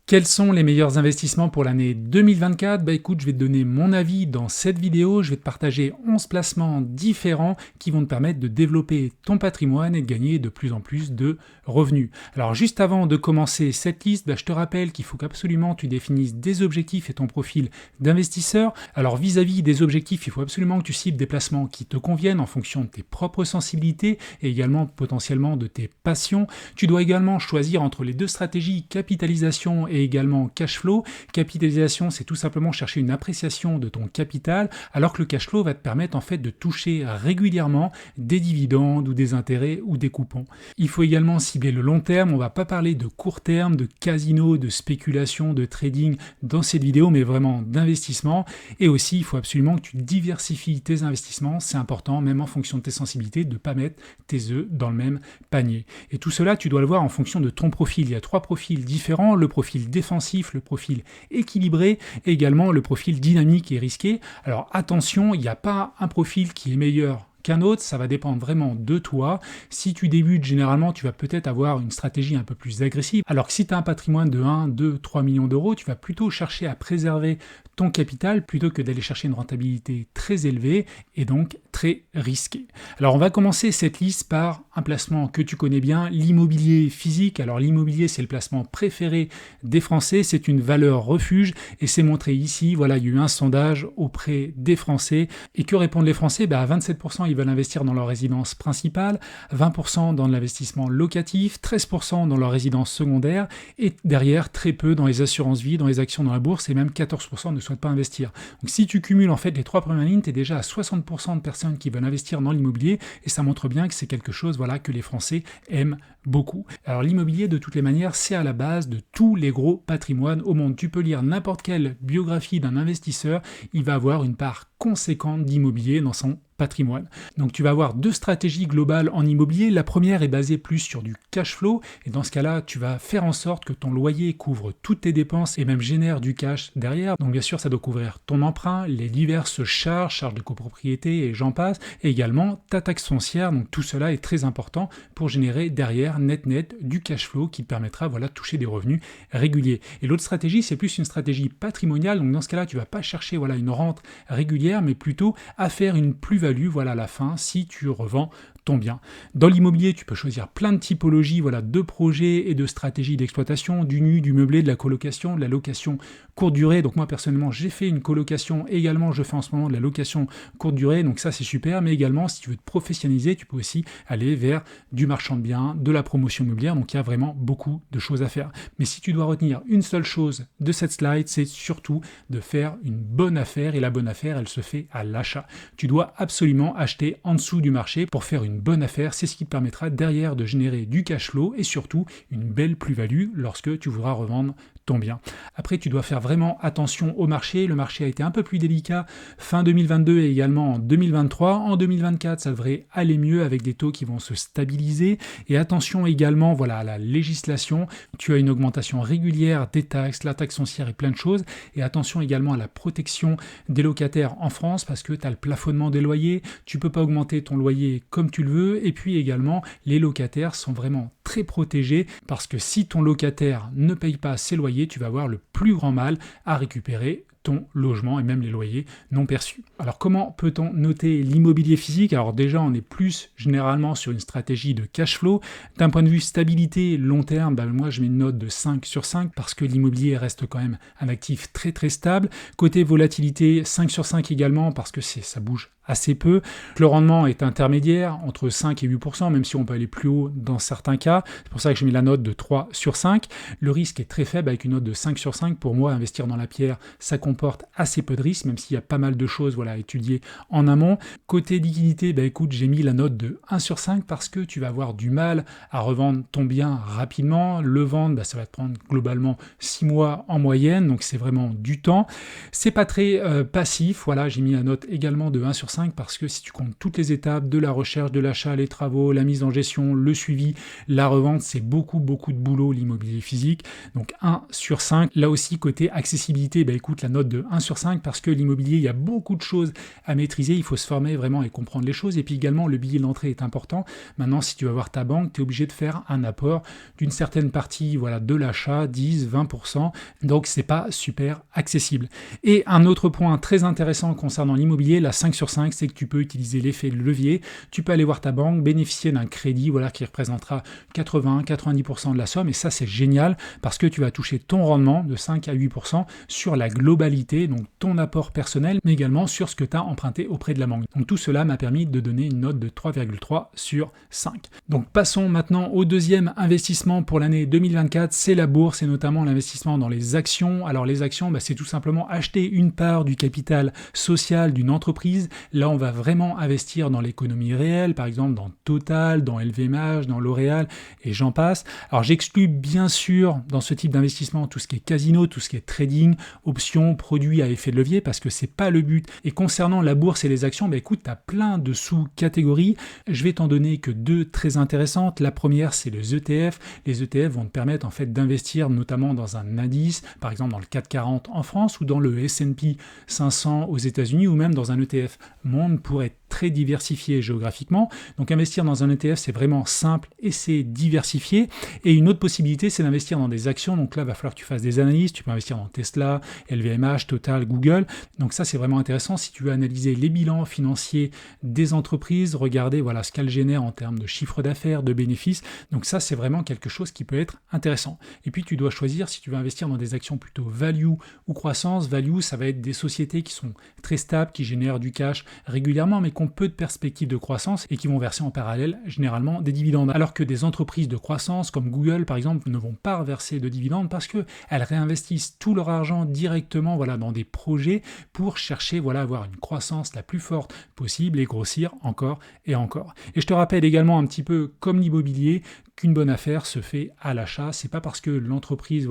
Quels sont les meilleurs investissements pour l'année 2024? Bah écoute, je vais te donner mon avis dans cette vidéo, je vais te partager 11 placements différents qui vont te permettre de développer ton patrimoine et de gagner de plus en plus de revenus. Alors juste avant de commencer cette liste, je te rappelle qu'il faut qu'absolument tu définisses des objectifs et ton profil d'investisseur. Alors vis-à-vis des objectifs, il faut absolument que tu cibles des placements qui te conviennent en fonction de tes propres sensibilités et également potentiellement de tes passions. Tu dois également choisir entre les deux stratégies capitalisation et également cash flow. Capitalisation, c'est tout simplement chercher une appréciation de ton capital, alors que le cash flow va te permettre en fait de toucher régulièrement des dividendes ou des intérêts ou des coupons. Il faut également cibler le long terme, on ne va pas parler de court terme, de casino, de spéculation, de trading dans cette vidéo, mais vraiment d'investissement. Et aussi, il faut absolument que tu diversifies tes investissements, c'est important, même en fonction de tes sensibilités, de ne pas mettre tes œufs dans le même panier. Et tout cela, tu dois le voir en fonction de ton profil. Il y a 3 profils différents, le profil défensif, le profil équilibré et également le profil dynamique et risqué. Alors attention, il n'y a pas un profil qui est meilleur qu'un autre, ça va dépendre vraiment de toi. Si tu débutes, généralement, tu vas peut-être avoir une stratégie un peu plus agressive, alors que si tu as un patrimoine de 1, 2, 3 millions d'euros, tu vas plutôt chercher à préserver ton capital plutôt que d'aller chercher une rentabilité très élevée et donc très risquée. Alors on va commencer cette liste par un placement que tu connais bien, l'immobilier physique. Alors l'immobilier, c'est le placement préféré des Français, c'est une valeur refuge et c'est montré ici. Voilà, il y a eu un sondage auprès des Français et que répondent les Français? À 27%, ils veulent investir dans leur résidence principale, 20% dans l'investissement locatif, 13% dans leur résidence secondaire et derrière très peu dans les assurances vie, dans les actions dans la bourse et même 14% ne souhaitent pas investir. Donc si tu cumules en fait les 3 premières lignes, tu es déjà à 60% de personnes qui veulent investir dans l'immobilier et ça montre bien que c'est quelque chose que les Français aiment beaucoup. Alors l'immobilier de toutes les manières, c'est à la base de tous les gros patrimoines au monde. Tu peux lire n'importe quelle biographie d'un investisseur, il va avoir une part conséquente d'immobilier dans son patrimoine. Donc tu vas avoir 2 stratégies globales en immobilier. La première est basée plus sur du cash flow et dans ce cas-là, tu vas faire en sorte que ton loyer couvre toutes tes dépenses et même génère du cash derrière. Donc bien sûr, ça doit couvrir ton emprunt, les diverses charges de copropriété et j'en passe, et également ta taxe foncière. Donc tout cela est très important pour générer derrière net du cash flow qui te permettra de toucher des revenus réguliers. Et l'autre stratégie, c'est plus une stratégie patrimoniale. Donc dans ce cas-là, tu vas pas chercher une rente régulière, mais plutôt à faire une plus-value à la fin si tu revends ton bien. Dans l'immobilier, tu peux choisir plein de typologies de projets et de stratégies d'exploitation, du nu, du meublé, de la colocation, de la location courte durée. Donc moi personnellement, j'ai fait une colocation, également je fais en ce moment de la location courte durée, donc ça c'est super, mais également si tu veux te professionnaliser, tu peux aussi aller vers du marchand de biens, de la promotion immobilière, donc il y a vraiment beaucoup de choses à faire. Mais si tu dois retenir une seule chose de cette slide, c'est surtout de faire une bonne affaire, et la bonne affaire, elle se fait à l'achat. Tu dois absolument acheter en dessous du marché pour faire une bonne affaire, c'est ce qui te permettra derrière de générer du cash flow et surtout une belle plus-value lorsque tu voudras revendre ton bien. Après, tu dois faire vraiment attention au marché. Le marché a été un peu plus délicat fin 2022 et également en 2023. En 2024, ça devrait aller mieux avec des taux qui vont se stabiliser. Et attention également à la législation. Tu as une augmentation régulière des taxes, la taxe foncière et plein de choses. Et attention également à la protection des locataires en France parce que tu as le plafonnement des loyers. Tu ne peux pas augmenter ton loyer comme tu le veux. Et puis également, les locataires sont vraiment très protégé parce que si ton locataire ne paye pas ses loyers, tu vas avoir le plus grand mal à récupérer ton logement et même les loyers non perçus. Alors comment peut-on noter l'immobilier physique? Alors déjà, on est plus généralement sur une stratégie de cash flow. D'un point de vue stabilité long terme, moi je mets une note de 5 sur 5 parce que l'immobilier reste quand même un actif très très stable. Côté volatilité, 5 sur 5 également parce que ça bouge assez peu. Le rendement est intermédiaire, entre 5 et 8%, même si on peut aller plus haut dans certains cas. C'est pour ça que j'ai mis la note de 3 sur 5. Le risque est très faible avec une note de 5 sur 5. Pour moi, investir dans la pierre, ça comporte assez peu de risques, même s'il y a pas mal de choses à étudier en amont. Côté liquidité, écoute, j'ai mis la note de 1 sur 5 parce que tu vas avoir du mal à revendre ton bien rapidement. Le vendre, ça va te prendre globalement 6 mois en moyenne, donc c'est vraiment du temps. C'est pas très passif. J'ai mis la note également de 1 sur 5 5 parce que si tu comptes toutes les étapes de la recherche, de l'achat, les travaux, la mise en gestion, le suivi, la revente, c'est beaucoup de boulot l'immobilier physique. Donc 1 sur 5. Là aussi, côté accessibilité, écoute, la note de 1 sur 5 parce que l'immobilier, il y a beaucoup de choses à maîtriser, il faut se former vraiment et comprendre les choses. Et puis également, le billet d'entrée est important. Maintenant, si tu vas voir ta banque, tu es obligé de faire un apport d'une certaine partie de l'achat, 10, 20%. Donc, c'est pas super accessible. Et un autre point très intéressant concernant l'immobilier, la 5 sur 5, c'est que tu peux utiliser l'effet levier. Tu peux aller voir ta banque, bénéficier d'un crédit qui représentera 80-90% de la somme. Et ça, c'est génial parce que tu vas toucher ton rendement de 5 à 8% sur la globalité, donc ton apport personnel, mais également sur ce que tu as emprunté auprès de la banque. Donc tout cela m'a permis de donner une note de 3,3 sur 5. Donc passons maintenant au deuxième investissement pour l'année 2024, c'est la bourse et notamment l'investissement dans les actions. Alors les actions, c'est tout simplement acheter une part du capital social d'une entreprise. Là, on va vraiment investir dans l'économie réelle, par exemple dans Total, dans LVMH, dans L'Oréal et j'en passe. Alors j'exclus bien sûr dans ce type d'investissement tout ce qui est casino, tout ce qui est trading, options, produits à effet de levier parce que c'est pas le but. Et concernant la bourse et les actions, écoute, tu as plein de sous-catégories. Je vais t'en donner que deux très intéressantes. La première, c'est les ETF. Les ETF vont te permettre en fait d'investir notamment dans un indice, par exemple dans le CAC 40 en France ou dans le S&P 500 aux États-Unis ou même dans un ETF monde pour être très diversifié géographiquement. Donc investir dans un ETF, c'est vraiment simple et c'est diversifié. Et une autre possibilité, c'est d'investir dans des actions. Donc là, il va falloir que tu fasses des analyses. Tu peux investir dans Tesla, LVMH, Total, Google. Donc ça, c'est vraiment intéressant si tu veux analyser les bilans financiers des entreprises, regarder ce qu'elles génèrent en termes de chiffre d'affaires, de bénéfices. Donc ça, c'est vraiment quelque chose qui peut être intéressant. Et puis, tu dois choisir si tu veux investir dans des actions plutôt value ou croissance. Value, ça va être des sociétés qui sont très stables, qui génèrent du cash régulièrement, mais qui ont peu de perspectives de croissance et qui vont verser en parallèle généralement des dividendes. Alors que des entreprises de croissance comme Google, par exemple, ne vont pas verser de dividendes parce qu'elles réinvestissent tout leur argent directement dans des projets pour chercher avoir une croissance la plus forte possible et grossir encore et encore. Et je te rappelle également un petit peu comme l'immobilier qu'une bonne affaire se fait à l'achat. C'est pas parce que l'entreprise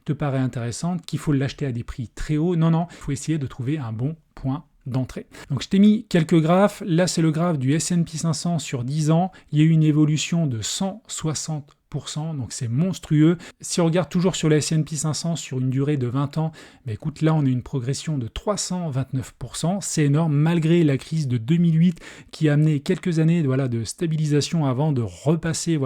te paraît intéressante qu'il faut l'acheter à des prix très hauts. Non, il faut essayer de trouver un bon point d'entrée. Donc je t'ai mis quelques graphes. Là, c'est le graphe du S&P 500 sur 10 ans. Il y a eu une évolution de 160%. Donc c'est monstrueux. Si on regarde toujours sur le S&P 500 sur une durée de 20 ans, écoute, là on a une progression de 329%. C'est énorme malgré la crise de 2008 qui a amené quelques années de stabilisation avant de repasser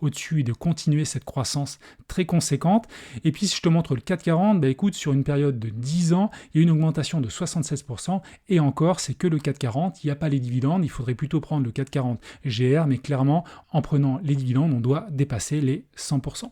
au-dessus et de continuer cette croissance très conséquente. Et puis si je te montre le CAC 40, écoute, sur une période de 10 ans, il y a une augmentation de 76%. Et encore, c'est que le CAC 40, il n'y a pas les dividendes. Il faudrait plutôt prendre le CAC 40 GR, mais clairement, en prenant les dividendes, on doit dépasser les 100%.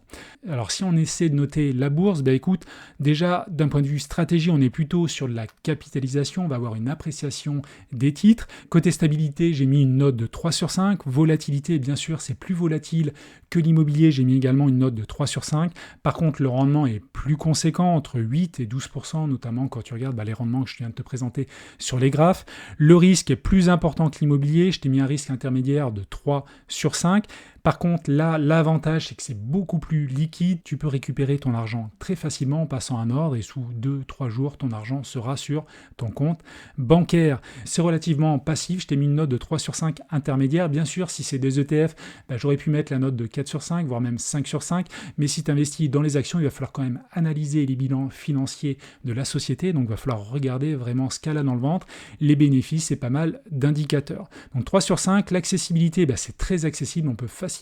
Alors si on essaie de noter la bourse, écoute, déjà d'un point de vue stratégie, on est plutôt sur de la capitalisation, on va avoir une appréciation des titres. Côté stabilité, j'ai mis une note de 3 sur 5. Volatilité, bien sûr, c'est plus volatile que l'immobilier, j'ai mis également une note de 3 sur 5. Par contre, le rendement est plus conséquent, entre 8 et 12%, notamment quand tu regardes les rendements que je viens de te présenter sur les graphes. Le risque est plus important que l'immobilier, je t'ai mis un risque intermédiaire de 3 sur 5. Par contre, là, l'avantage, c'est que c'est beaucoup plus liquide. Tu peux récupérer ton argent très facilement en passant un ordre et sous 2-3 jours, ton argent sera sur ton compte bancaire. C'est relativement passif. Je t'ai mis une note de 3 sur 5 intermédiaire. Bien sûr, si c'est des ETF, j'aurais pu mettre la note de 4 sur 5, voire même 5 sur 5. Mais si tu investis dans les actions, il va falloir quand même analyser les bilans financiers de la société. Donc, il va falloir regarder vraiment ce qu'elle a dans le ventre. Les bénéfices, c'est pas mal d'indicateurs. Donc, 3 sur 5. L'accessibilité, c'est très accessible. On peut facilement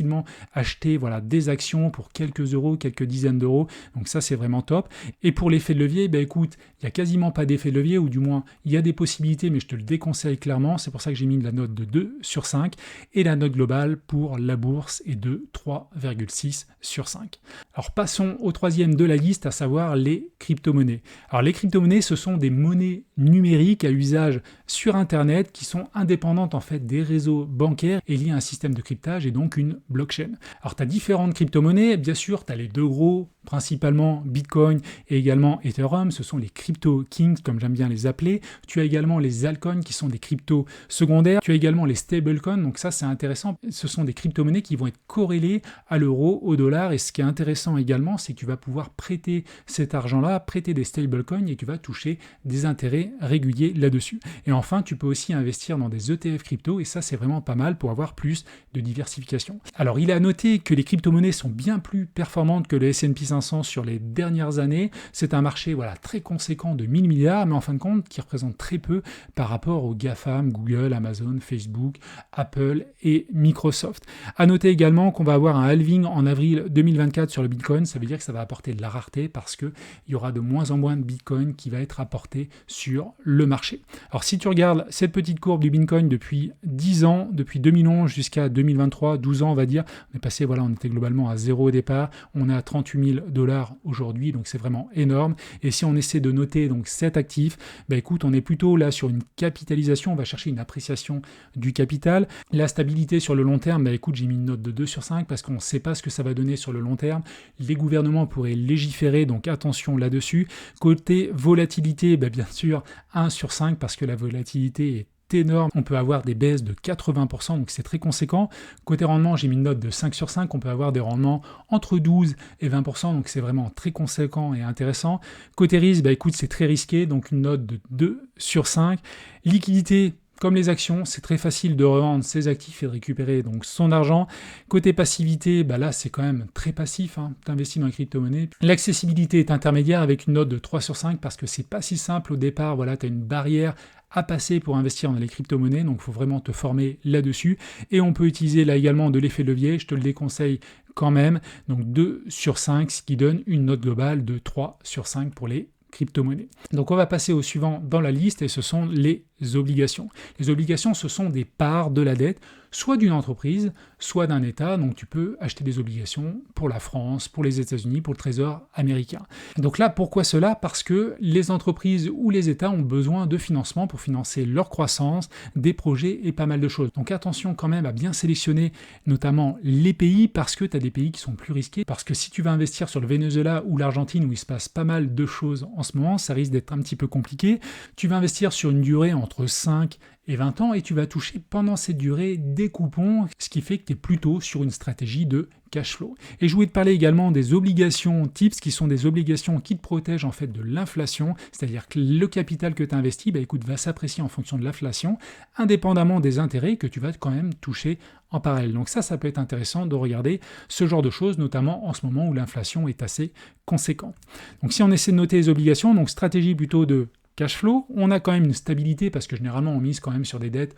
acheter des actions pour quelques euros, quelques dizaines d'euros. Donc ça, c'est vraiment top. Et pour l'effet de levier, écoute, il n'y a quasiment pas d'effet de levier, ou du moins, il y a des possibilités, mais je te le déconseille clairement. C'est pour ça que j'ai mis la note de 2 sur 5. Et la note globale pour la bourse est de 3,6 sur 5. Alors passons au troisième de la liste, à savoir les crypto-monnaies. Alors les crypto-monnaies, ce sont des monnaies numériques à usage sur Internet qui sont indépendantes en fait des réseaux bancaires et liées à un système de cryptage et donc une blockchain. Alors tu as différentes crypto-monnaies, bien sûr, tu as les deux gros, principalement Bitcoin et également Ethereum, ce sont les crypto kings comme j'aime bien les appeler. Tu as également les altcoins qui sont des cryptos secondaires. Tu as également les stablecoins, donc ça c'est intéressant. Ce sont des crypto-monnaies qui vont être corrélées à l'euro, au dollar, et ce qui est intéressant également, c'est que tu vas pouvoir prêter cet argent-là, prêter des stablecoins et tu vas toucher des intérêts réguliers là-dessus. Et enfin, tu peux aussi investir dans des ETF crypto et ça c'est vraiment pas mal pour avoir plus de diversification. Alors il est à noter que les crypto-monnaies sont bien plus performantes que le S&P 500 sur les dernières années. C'est un marché très conséquent de 1000 milliards, mais en fin de compte qui représente très peu par rapport aux GAFAM, Google, Amazon, Facebook, Apple et Microsoft. À noter également qu'on va avoir un halving en avril 2024 sur le Bitcoin. Ça veut dire que ça va apporter de la rareté parce qu'il y aura de moins en moins de Bitcoin qui va être apporté sur le marché. Alors si tu regardes cette petite courbe du Bitcoin depuis 10 ans, depuis 2011 jusqu'à 2023, 12 ans on va dire, on est passé, on était globalement à zéro au départ, on est à 38 000 $ aujourd'hui, donc c'est vraiment énorme. Et si on essaie de noter donc cet actif, écoute, on est plutôt là sur une capitalisation, on va chercher une appréciation du capital. La stabilité sur le long terme, écoute, j'ai mis une note de 2 sur 5 parce qu'on ne sait pas ce que ça va donner sur le long terme. Les gouvernements pourraient légiférer, donc attention là-dessus. Côté volatilité, bien sûr 1 sur 5 parce que la volatilité est énorme, on peut avoir des baisses de 80%, donc c'est très conséquent. Côté rendement, j'ai mis une note de 5 sur 5, on peut avoir des rendements entre 12 et 20%, donc c'est vraiment très conséquent et intéressant. Côté risque, écoute, c'est très risqué, donc une note de 2 sur 5. Liquidité, comme les actions, c'est très facile de revendre ses actifs et de récupérer donc son argent. Côté passivité, là c'est quand même très passif, tu investis dans les crypto-monnaies. L'accessibilité est intermédiaire avec une note de 3 sur 5 parce que c'est pas si simple au départ, tu as une barrière à passer pour investir dans les crypto-monnaies, donc il faut vraiment te former là-dessus. Et on peut utiliser là également de l'effet levier, je te le déconseille quand même, donc 2 sur 5, ce qui donne une note globale de 3 sur 5 pour les crypto-monnaies. Donc on va passer au suivant dans la liste et ce sont les obligations. Les obligations, ce sont des parts de la dette, soit d'une entreprise, soit d'un État. Donc tu peux acheter des obligations pour la France, pour les États-Unis, pour le Trésor américain. Donc là, pourquoi cela? Parce que les entreprises ou les États ont besoin de financement pour financer leur croissance, des projets et pas mal de choses. Donc attention quand même à bien sélectionner notamment les pays parce que tu as des pays qui sont plus risqués. Parce que si tu vas investir sur le Venezuela ou l'Argentine où il se passe pas mal de choses en ce moment, ça risque d'être un petit peu compliqué. Tu vas investir sur une durée entre 5 et 20 ans et tu vas toucher pendant cette durée des coupons, ce qui fait que tu es plutôt sur une stratégie de cash flow. Et je voulais te parler également des obligations TIPS qui sont des obligations qui te protègent en fait de l'inflation, c'est-à-dire que le capital que tu as investi va s'apprécier en fonction de l'inflation, indépendamment des intérêts que tu vas quand même toucher en parallèle. Donc ça peut être intéressant de regarder ce genre de choses, notamment en ce moment où l'inflation est assez conséquente. Donc si on essaie de noter les obligations, donc stratégie plutôt de cash flow, on a quand même une stabilité parce que généralement on mise quand même sur des dettes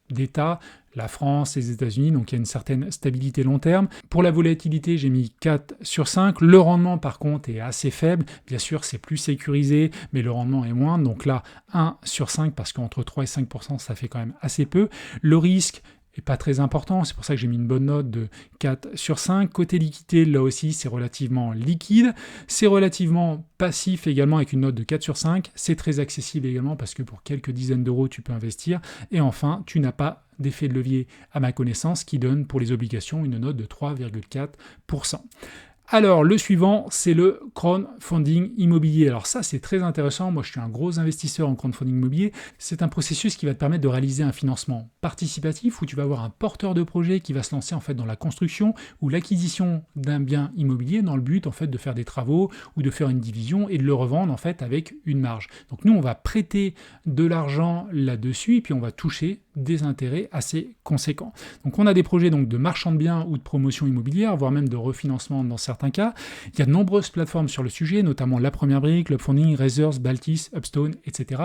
d'État, la France, les États-Unis, donc il y a une certaine stabilité long terme. Pour la volatilité, j'ai mis 4 sur 5. Le rendement, par contre, est assez faible. Bien sûr, c'est plus sécurisé, mais le rendement est moindre. Donc là, 1 sur 5, parce qu'entre 3 et 5%, ça fait quand même assez peu. Le risque est pas très important, c'est pour ça que j'ai mis une bonne note de 4 sur 5. Côté liquidité, là aussi, c'est relativement liquide. C'est relativement passif également avec une note de 4 sur 5. C'est très accessible également parce que pour quelques dizaines d'euros, tu peux investir. Et enfin, tu n'as pas d'effet de levier à ma connaissance qui donne pour les obligations une note de 3,4%. Alors, le suivant, c'est le crowdfunding immobilier. Alors ça, c'est très intéressant. Moi, je suis un gros investisseur en crowdfunding immobilier. C'est un processus qui va te permettre de réaliser un financement participatif où tu vas avoir un porteur de projet qui va se lancer en fait dans la construction ou l'acquisition d'un bien immobilier dans le but en fait de faire des travaux ou de faire une division et de le revendre en fait avec une marge. Donc nous, on va prêter de l'argent là-dessus et puis on va toucher des intérêts assez conséquents. Donc on a des projets donc de marchand de biens ou de promotion immobilière, voire même de refinancement dans certains cas. Il y a de nombreuses plateformes sur le sujet, notamment La Première Brique, Clubfunding, Razors, Baltis, Upstone, etc.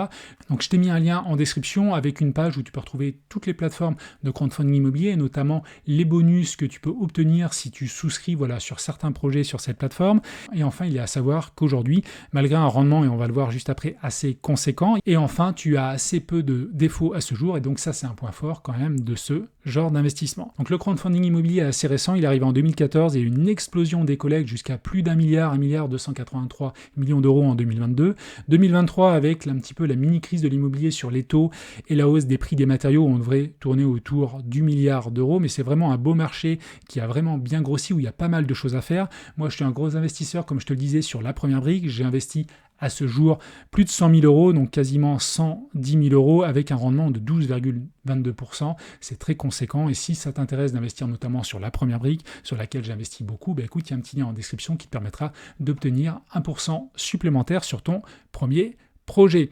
Donc je t'ai mis un lien en description avec une page où tu peux retrouver toutes les plateformes de crowdfunding immobilier et notamment les bonus que tu peux obtenir si tu souscris sur certains projets sur cette plateforme. Et enfin, il est à savoir qu'aujourd'hui, malgré un rendement, et on va le voir juste après, assez conséquent, et enfin, tu as assez peu de défauts à ce jour, et donc ça, c'est un point fort quand même de ce genre d'investissement. Donc le crowdfunding immobilier est assez récent, il arrive en 2014 et une explosion des collectes jusqu'à plus d'1 milliard, 1,283 milliard d'euros en 2022. 2023 avec un petit peu la mini-crise de l'immobilier sur les taux et la hausse des prix des matériaux, on devrait tourner autour du milliard d'euros, mais c'est vraiment un beau marché qui a vraiment bien grossi, où il y a pas mal de choses à faire. Moi je suis un gros investisseur, comme je te le disais, sur la première brique, j'ai investi à ce jour plus de 100 000 euros, donc quasiment 110 000 euros avec un rendement de 12,22%. C'est très conséquent et si ça t'intéresse d'investir notamment sur la première brique, sur laquelle j'investis beaucoup, écoute, il y a un petit lien en description qui te permettra d'obtenir 1% supplémentaire sur ton premier projet.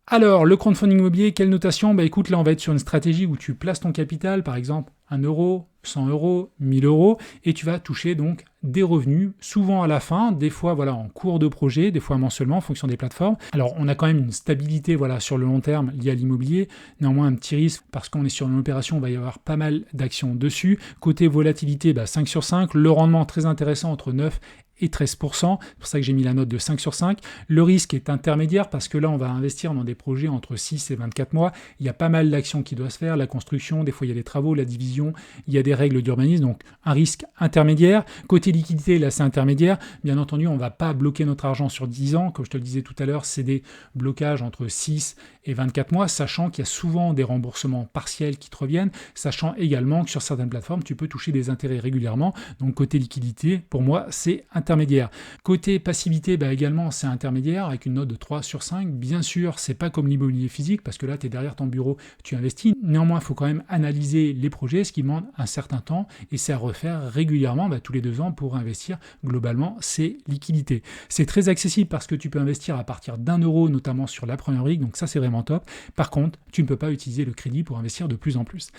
Alors, le crowdfunding immobilier, quelle notation? Écoute, là, on va être sur une stratégie où tu places ton capital, par exemple 1 euro, 100 euros, 1000 euros, et tu vas toucher donc des revenus, souvent à la fin, des fois voilà en cours de projet, des fois mensuellement en fonction des plateformes. Alors on a quand même une stabilité voilà sur le long terme liée à l'immobilier, néanmoins un petit risque parce qu'on est sur une opération, il va y avoir pas mal d'actions dessus. Côté volatilité, 5 sur 5, le rendement très intéressant entre 9 et 13%, c'est pour ça que j'ai mis la note de 5 sur 5. Le risque est intermédiaire parce que là on va investir dans des projets entre 6 et 24 mois, il y a pas mal d'actions qui doivent se faire, la construction, des fois il y a des travaux, la division, il y a des règles d'urbanisme, donc un risque intermédiaire. Côté liquidité, là c'est intermédiaire, bien entendu on ne va pas bloquer notre argent sur 10 ans, comme je te le disais tout à l'heure, c'est des blocages entre 6 et 24 mois, sachant qu'il y a souvent des remboursements partiels qui te reviennent, sachant également que sur certaines plateformes tu peux toucher des intérêts régulièrement, donc côté liquidité, pour moi c'est intermédiaire. Côté passivité, également c'est intermédiaire avec une note de 3 sur 5. Bien sûr, c'est pas comme l'immobilier physique parce que là tu es derrière ton bureau, tu investis. Néanmoins, il faut quand même analyser les projets, ce qui demande un certain temps et c'est à refaire régulièrement tous les 2 ans pour investir globalement ces liquidités. C'est très accessible parce que tu peux investir à partir d'1 euro, notamment sur la première brique, donc ça c'est vraiment top. Par contre, tu ne peux pas utiliser le crédit pour investir de plus en plus.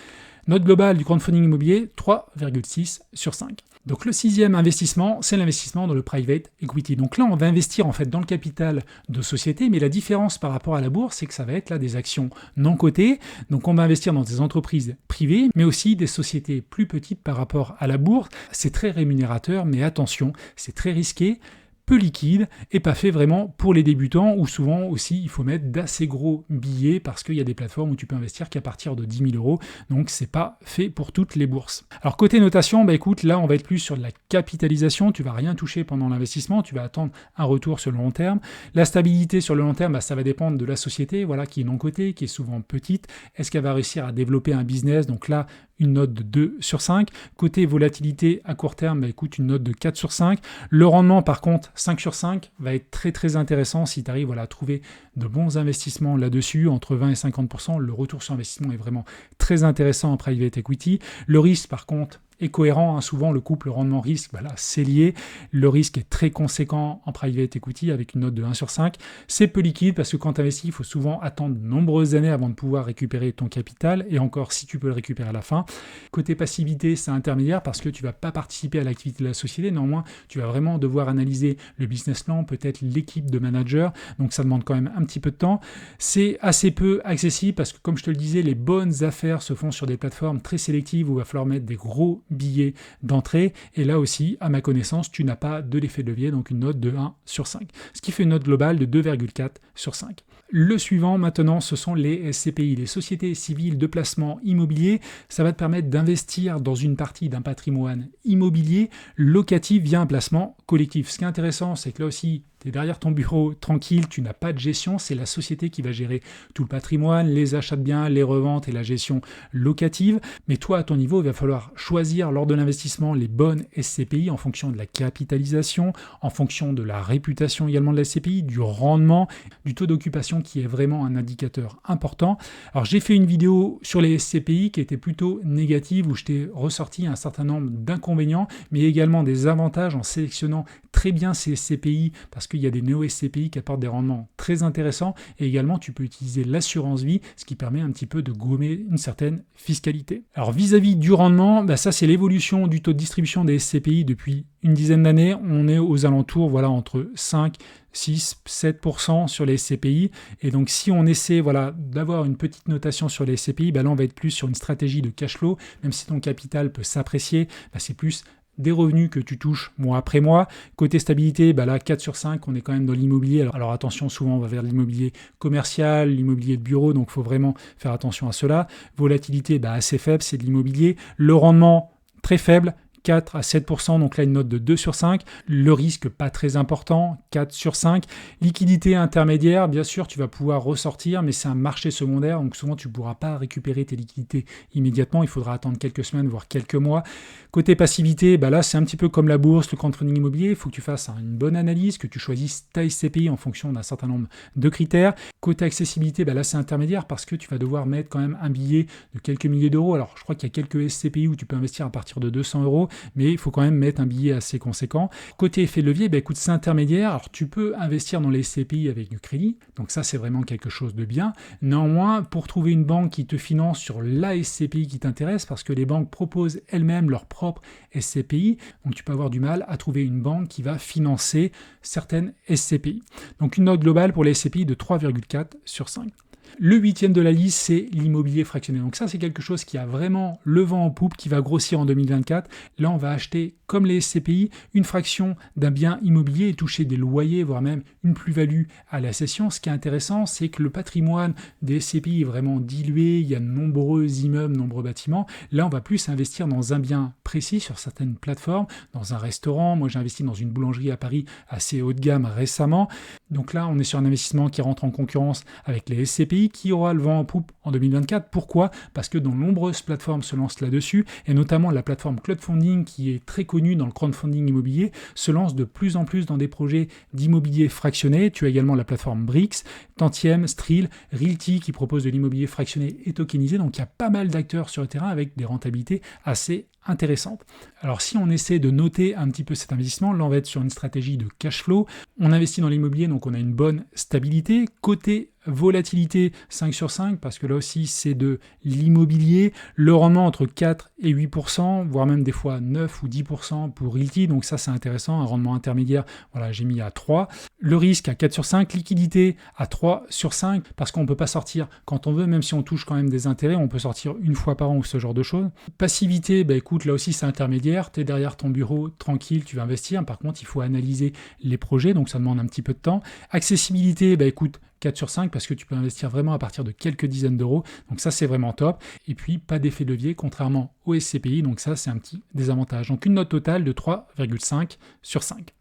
Note globale du crowdfunding immobilier, 3,6 sur 5. Donc le 6e investissement, c'est l'investissement dans le private equity. Donc là, on va investir en fait dans le capital de sociétés, mais la différence par rapport à la bourse, c'est que ça va être là des actions non cotées. Donc on va investir dans des entreprises privées, mais aussi des sociétés plus petites par rapport à la bourse. C'est très rémunérateur, mais attention, c'est très risqué, peu liquide et pas fait vraiment pour les débutants, où souvent aussi il faut mettre d'assez gros billets parce qu'il y a des plateformes où tu peux investir qu'à partir de 10 000 euros, donc c'est pas fait pour toutes les bourses. Alors côté notation, écoute, là on va être plus sur de la capitalisation, tu vas rien toucher pendant l'investissement, tu vas attendre un retour sur le long terme. La stabilité sur le long terme, ça va dépendre de la société, voilà, qui est non cotée, qui est souvent petite. Est-ce qu'elle va réussir à développer un business? Donc là, une note de 2 sur 5. Côté volatilité à court terme, écoute, une note de 4 sur 5. Le rendement, par contre, 5 sur 5, va être très très intéressant si tu arrives à trouver de bons investissements là-dessus, entre 20 et 50%. Le retour sur investissement est vraiment très intéressant en private equity. Le risque, par contre, est cohérent, souvent le couple rendement-risque, c'est lié. Le risque est très conséquent en private equity avec une note de 1 sur 5. C'est peu liquide parce que quand tu investis, il faut souvent attendre de nombreuses années avant de pouvoir récupérer ton capital, et encore si tu peux le récupérer à la fin. Côté passivité, c'est intermédiaire parce que tu ne vas pas participer à l'activité de la société, néanmoins tu vas vraiment devoir analyser le business plan, peut-être l'équipe de managers, donc ça demande quand même un petit peu de temps. C'est assez peu accessible parce que, comme je te le disais, les bonnes affaires se font sur des plateformes très sélectives où il va falloir mettre des gros billets d'entrée, et là aussi, à ma connaissance, tu n'as pas de l'effet de levier, donc une note de 1 sur 5, ce qui fait une note globale de 2,4 sur 5. Le suivant maintenant, ce sont les SCPI, les sociétés civiles de placement immobilier. Ça va te permettre d'investir dans une partie d'un patrimoine immobilier locatif via un placement collectif. Ce qui est intéressant, c'est que là aussi, tu es derrière ton bureau tranquille, tu n'as pas de gestion, c'est la société qui va gérer tout le patrimoine, les achats de biens, les reventes et la gestion locative. Mais toi, à ton niveau, il va falloir choisir lors de l'investissement les bonnes SCPI en fonction de la capitalisation, en fonction de la réputation également de la SCPI, du rendement, du taux d'occupation qui est vraiment un indicateur important. Alors j'ai fait une vidéo sur les SCPI qui était plutôt négative, où je t'ai ressorti un certain nombre d'inconvénients, mais également des avantages en sélectionnant très bien ces SCPI, parce qu'il y a des néo-SCPI qui apportent des rendements très intéressants, et également tu peux utiliser l'assurance vie, ce qui permet un petit peu de gommer une certaine fiscalité. Alors vis-à-vis du rendement, ça c'est l'évolution du taux de distribution des SCPI depuis une dizaine d'années. On est aux alentours entre 5, 6, 7% sur les SCPI, et donc si on essaie d'avoir une petite notation sur les SCPI, là on va être plus sur une stratégie de cash flow, même si ton capital peut s'apprécier, c'est plus des revenus que tu touches mois après mois. Côté stabilité, là 4 sur 5, on est quand même dans l'immobilier. Alors attention, souvent on va vers l'immobilier commercial, l'immobilier de bureau, donc il faut vraiment faire attention à cela. Volatilité assez faible, c'est de l'immobilier. Le rendement très faible, 4 à 7%, donc là une note de 2 sur 5. Le risque pas très important, 4 sur 5. Liquidité intermédiaire, bien sûr tu vas pouvoir ressortir, mais c'est un marché secondaire, donc souvent tu ne pourras pas récupérer tes liquidités immédiatement, il faudra attendre quelques semaines, voire quelques mois. Côté passivité, là c'est un petit peu comme la bourse, le crowdfunding immobilier, il faut que tu fasses une bonne analyse, que tu choisisses ta SCPI en fonction d'un certain nombre de critères. Côté accessibilité, là c'est intermédiaire parce que tu vas devoir mettre quand même un billet de quelques milliers d'euros. Alors je crois qu'il y a quelques SCPI où tu peux investir à partir de 200 euros, mais il faut quand même mettre un billet assez conséquent. Côté effet de levier, écoute, c'est intermédiaire. Alors tu peux investir dans les SCPI avec du crédit, donc ça c'est vraiment quelque chose de bien. Néanmoins, pour trouver une banque qui te finance sur la SCPI qui t'intéresse, parce que les banques proposent elles-mêmes leur propre SCPI, donc tu peux avoir du mal à trouver une banque qui va financer certaines SCPI. Donc une note globale pour les SCPI de 3,4 sur 5. Le 8e de la liste, c'est l'immobilier fractionné. Donc ça, c'est quelque chose qui a vraiment le vent en poupe, qui va grossir en 2024. Là, on va acheter, comme les SCPI, une fraction d'un bien immobilier et toucher des loyers, voire même une plus-value à la cession. Ce qui est intéressant, c'est que le patrimoine des SCPI est vraiment dilué. Il y a de nombreux immeubles, nombreux bâtiments. Là, on va plus investir dans un bien précis sur certaines plateformes, dans un restaurant. Moi, j'ai investi dans une boulangerie à Paris assez haut de gamme récemment. Donc là, on est sur un investissement qui rentre en concurrence avec les SCPI, qui aura le vent en poupe en 2024. Pourquoi ? Parce que de nombreuses plateformes se lancent là-dessus, et notamment la plateforme Cloudfunding, qui est très connue dans le crowdfunding immobilier, se lance de plus en plus dans des projets d'immobilier fractionné. Tu as également la plateforme Brix, Tantième, Stril, Realty, qui propose de l'immobilier fractionné et tokenisé. Donc il y a pas mal d'acteurs sur le terrain avec des rentabilités assez intéressantes. Alors si on essaie de noter un petit peu cet investissement, là on va être sur une stratégie de cash flow. On investit dans l'immobilier, donc on a une bonne stabilité. Côté volatilité, 5 sur 5, parce que là aussi c'est de l'immobilier. Le rendement entre 4 et 8%, voire même des fois 9 ou 10% pour Realty, donc ça c'est intéressant. Un rendement intermédiaire, j'ai mis à 3. Le risque à 4 sur 5, liquidité à 3 sur 5, parce qu'on ne peut pas sortir quand on veut, même si on touche quand même des intérêts, on peut sortir une fois par an ou ce genre de choses. Passivité, écoute, là aussi c'est intermédiaire, tu es derrière ton bureau, tranquille, tu vas investir. Par contre, il faut analyser les projets, donc ça demande un petit peu de temps. Accessibilité, écoute, 4 sur 5 parce que tu peux investir vraiment à partir de quelques dizaines d'euros, donc ça c'est vraiment top. Et puis pas d'effet de levier contrairement au SCPI, donc ça c'est un petit désavantage. Donc une note totale de 3,5 sur 5.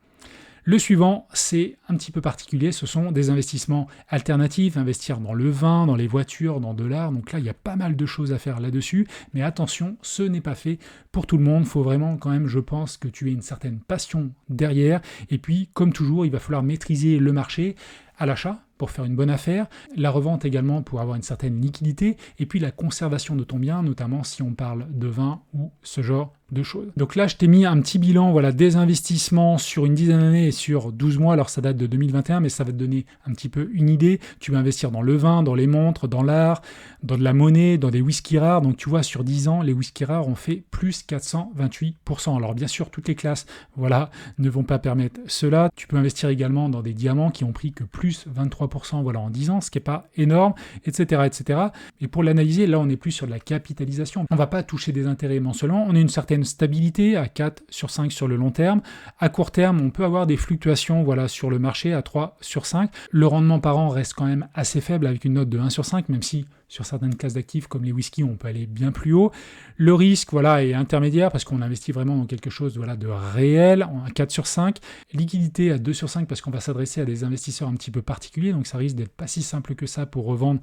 Le suivant, c'est un petit peu particulier, ce sont des investissements alternatifs, investir dans le vin, dans les voitures, dans de l'art. Donc là, il y a pas mal de choses à faire là-dessus, mais attention, ce n'est pas fait pour tout le monde. Il faut vraiment quand même, je pense, que tu aies une certaine passion derrière. Et puis, comme toujours, il va falloir maîtriser le marché à l'achat pour faire une bonne affaire, la revente également pour avoir une certaine liquidité, et puis la conservation de ton bien, notamment si on parle de vin ou ce genre de choses. Donc là, je t'ai mis un petit bilan des investissements sur une dizaine d'années et sur 12 mois. Alors ça date de 2021, mais ça va te donner un petit peu une idée. Tu vas investir dans le vin, dans les montres, dans l'art, dans de la monnaie, dans des whisky rares. Donc tu vois, sur 10 ans, les whisky rares ont fait plus 428%. Alors bien sûr, toutes les classes ne vont pas permettre cela. Tu peux investir également dans des diamants qui ont pris que plus 23% en 10 ans, ce qui n'est pas énorme, etc., etc. Et pour l'analyser, là, on n'est plus sur de la capitalisation. On ne va pas toucher des intérêts mensuellement. On a une certaine stabilité à 4 sur 5 sur le long terme. À court terme, on peut avoir des fluctuations sur le marché à 3 sur 5. Le rendement par an reste quand même assez faible avec une note de 1 sur 5, même si sur certaines classes d'actifs comme les whisky, on peut aller bien plus haut. Le risque est intermédiaire parce qu'on investit vraiment dans quelque chose de réel, à 4 sur 5. Liquidité à 2 sur 5 parce qu'on va s'adresser à des investisseurs un petit peu particuliers, donc ça risque d'être pas si simple que ça pour revendre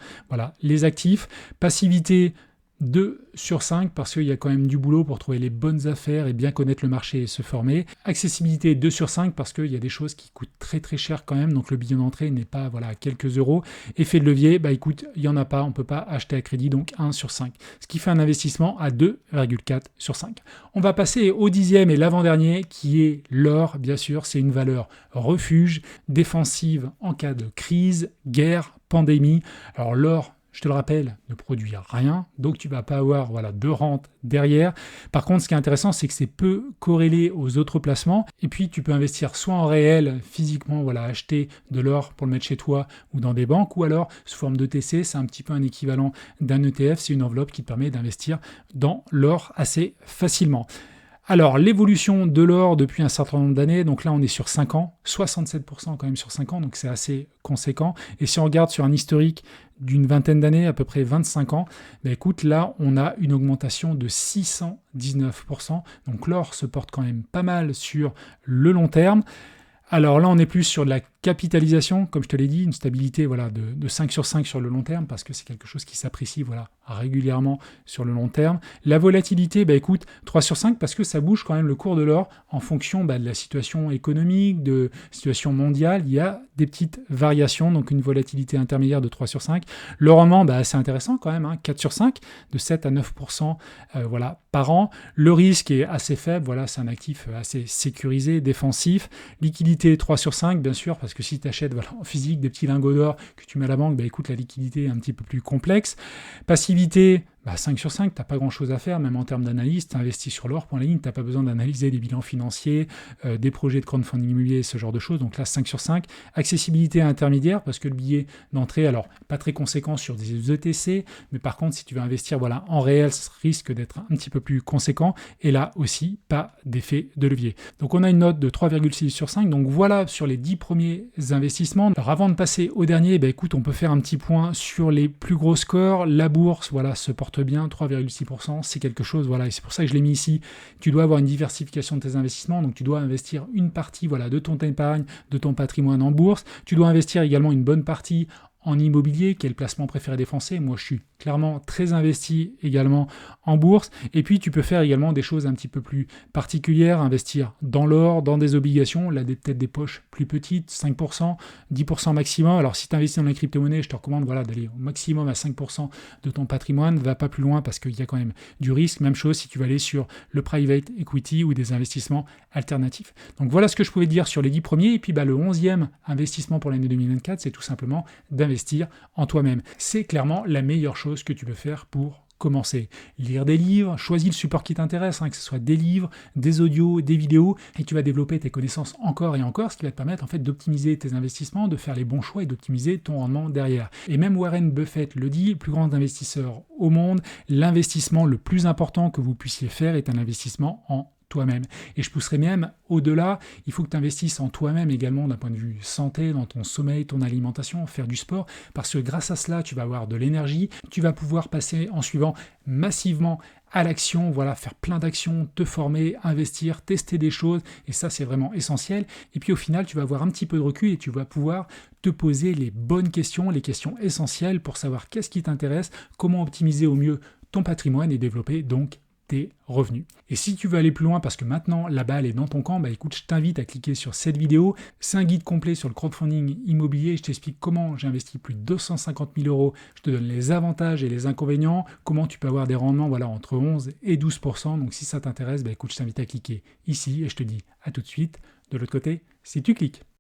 les actifs. Passivité 2 sur 5 parce qu'il y a quand même du boulot pour trouver les bonnes affaires et bien connaître le marché et se former. Accessibilité 2 sur 5 parce qu'il y a des choses qui coûtent très très cher quand même, donc le billet d'entrée n'est pas à quelques euros. Effet de levier, écoute, il n'y en a pas, on ne peut pas acheter à crédit, donc 1 sur 5. Ce qui fait un investissement à 2,4 sur 5. On va passer au 10e et l'avant-dernier qui est l'or, bien sûr, c'est une valeur refuge, défensive en cas de crise, guerre, pandémie. Alors l'or, je te le rappelle, ne produit rien, donc tu ne vas pas avoir de rente derrière. Par contre, ce qui est intéressant, c'est que c'est peu corrélé aux autres placements. Et puis, tu peux investir soit en réel, physiquement, acheter de l'or pour le mettre chez toi ou dans des banques, ou alors sous forme d'ETC, c'est un petit peu un équivalent d'un ETF, c'est une enveloppe qui te permet d'investir dans l'or assez facilement. Alors, l'évolution de l'or depuis un certain nombre d'années, donc là on est sur 5 ans, 67% quand même sur 5 ans, donc c'est assez conséquent. Et si on regarde sur un historique d'une vingtaine d'années, à peu près 25 ans, ben écoute, là on a une augmentation de 619%. Donc l'or se porte quand même pas mal sur le long terme. Alors là, on est plus sur de la capitalisation, comme je te l'ai dit, une stabilité voilà, de 5 sur 5 sur le long terme, parce que c'est quelque chose qui s'apprécie voilà, régulièrement sur le long terme. La volatilité, bah, écoute, 3 sur 5, parce que ça bouge quand même le cours de l'or en fonction bah, de la situation économique, de la situation mondiale. Il y a des petites variations, donc une volatilité intermédiaire de 3 sur 5. Le rendement, bah, c'est intéressant quand même, hein, 4 sur 5, de 7 à 9% voilà, par an. Le risque est assez faible, voilà, c'est un actif assez sécurisé, défensif. Liquidité 3 sur 5, bien sûr, parce que si tu achètes voilà, en physique des petits lingots d'or que tu mets à la banque, bah, écoute, la liquidité est un petit peu plus complexe. Passivité, 5 sur 5, tu n'as pas grand-chose à faire, même en termes d'analyse, tu investis sur l'or, point la ligne, tu n'as pas besoin d'analyser des bilans financiers, des projets de crowdfunding immobilier, ce genre de choses, donc là 5 sur 5. Accessibilité intermédiaire, parce que le billet d'entrée, alors pas très conséquent sur des ETC, mais par contre si tu veux investir voilà, en réel, ça risque d'être un petit peu plus conséquent, et là aussi, pas d'effet de levier. Donc on a une note de 3,6 sur 5, donc voilà sur les 10 premiers investissements. Alors avant de passer au dernier, écoute, on peut faire un petit point sur les plus gros scores. La bourse, voilà, se porte bien, 3,6%, c'est quelque chose, voilà, et c'est pour ça que je l'ai mis ici. Tu dois avoir une diversification de tes investissements, donc tu dois investir une partie voilà, de ton épargne, de ton patrimoine en bourse. Tu dois investir également une bonne partie en immobilier, qui est le placement préféré des Français. Moi, je suis clairement très investi également en bourse. Et puis, tu peux faire également des choses un petit peu plus particulières, investir dans l'or, dans des obligations, là, peut-être des poches plus petites, 5%, 10% maximum. Alors, si tu investis dans la crypto-monnaie, je te recommande voilà, d'aller au maximum à 5% de ton patrimoine. Ne va pas plus loin parce qu'il y a quand même du risque. Même chose si tu vas aller sur le private equity ou des investissements alternatifs. Donc, voilà ce que je pouvais dire sur les 10 premiers. Et puis, le 11e investissement pour l'année 2024, c'est tout simplement d'investir en toi-même. C'est clairement la meilleure chose que tu peux faire pour commencer. Lire des livres, choisis le support qui t'intéresse, que ce soit des livres, des audios, des vidéos, et tu vas développer tes connaissances encore et encore, ce qui va te permettre en fait d'optimiser tes investissements, de faire les bons choix et d'optimiser ton rendement derrière. Et même Warren Buffett le dit, le plus grand investisseur au monde, l'investissement le plus important que vous puissiez faire est un investissement en toi-même. Et je pousserai même au-delà, il faut que tu investisses en toi-même également d'un point de vue santé, dans ton sommeil, ton alimentation, faire du sport, parce que grâce à cela, tu vas avoir de l'énergie, tu vas pouvoir passer en suivant massivement à l'action, voilà, faire plein d'actions, te former, investir, tester des choses, et ça c'est vraiment essentiel. Et puis au final, tu vas avoir un petit peu de recul et tu vas pouvoir te poser les bonnes questions, les questions essentielles pour savoir qu'est-ce qui t'intéresse, comment optimiser au mieux ton patrimoine et développer donc tes revenus. Et si tu veux aller plus loin parce que maintenant la balle est dans ton camp, écoute, je t'invite à cliquer sur cette vidéo. C'est un guide complet sur le crowdfunding immobilier. Je t'explique comment j'ai investi plus de 250 000 euros. Je te donne les avantages et les inconvénients, comment tu peux avoir des rendements voilà, entre 11 et 12%. Donc si ça t'intéresse, écoute, je t'invite à cliquer ici et je te dis à tout de suite de l'autre côté si tu cliques.